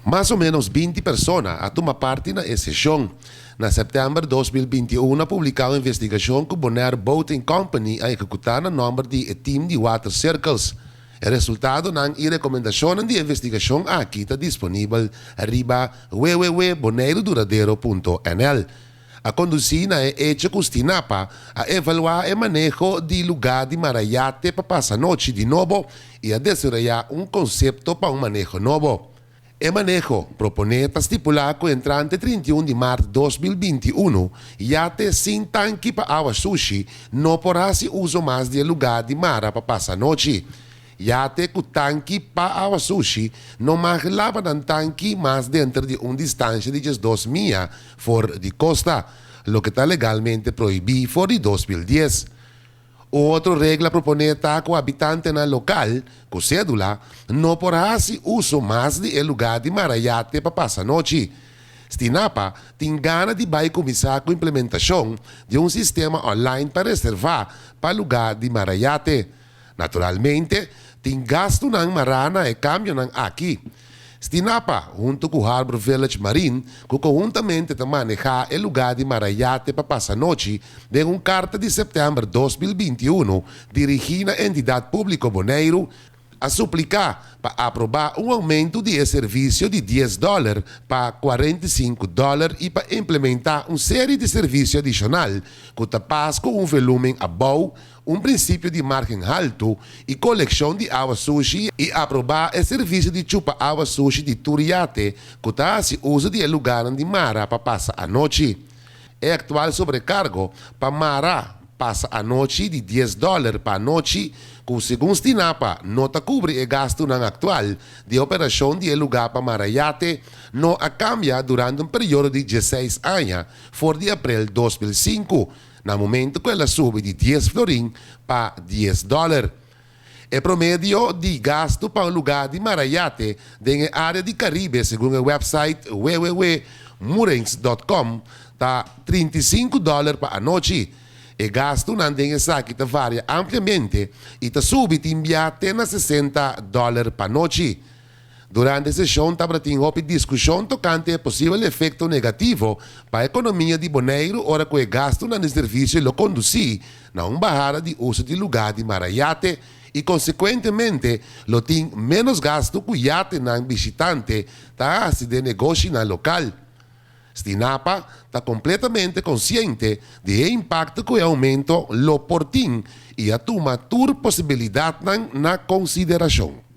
Más o menos 20 personas a tomar parte na sessão. Na setembro de 2021, publicado a investigação que o Bonaire Boating Company a executar no número de team de Water Circles. O resultado ng recomendação de investigação aqui está disponível arriba www.bonairoduradero.nl. A conduzir na hecho Custinapa a evaluar o manejo de lugar de marayate para passar noite de novo e a desarrollar conceito para manejo novo. O manejo propone estipular que entrante 31 de março de 2021, yate sem tanque para água sushi não podrá se usar mais de lugar de mar para passar noite. Yate que o tanque para água sushi não mais lava no tanque mais dentro de distância de 2 milhas fora de costa, o que está legalmente proibido fora de 2010. Outra regra propone que o habitante na local, com cédula, não podrá se usar mais de lugar de marayate para passar noite. Stinapa tem gana de vai começar com a implementação de sistema online para reservar para lugar de marayate. Naturalmente, tem gasto ng marana e cambio ng aqui. Stinapa, junto com o Harbor Village Marine, que conjuntamente maneja o lugar de marayate para passar noite, de carta de setembro de 2021, dirigida à entidade pública Bonaire, a suplicar para aprovar aumento de serviço de $10 para $45 e para implementar série de serviços adicional que tapas com volume above, princípio de margem alto e coleção de água sushi e aprovar o serviço de chupa água sushi de Turiate que se usa de lugar de Mara para passar a noite. O atual sobrecargo para Mara passa a noite de $10 para a noite, que segundo Stinapa não cobre o gasto atual de operação de lugar para marayate, não a cambia durante período de 16 anos, for de abril de 2005, no momento que ela sube de 10 florim para $10. O promédio de gasto para lugar de marayate na área de Caribe, segundo o website www.murens.com, está $35 para a noite. O gasto nandeng aqui varia ampliamente e está subindo até $60 para noite. Durante a sessão, tem discussão tocante ao possível efeito negativo para a economia de Bonaire, ora que o gasto no serviço lo conduzir na barrada de uso de lugar de marayate e, consequentemente, lo tem menos gasto que o iate ng visitante tá de negócio na local. Stinapa está completamente consciente do impacto que o aumento lo portim e a toma toda possibilidade na consideração.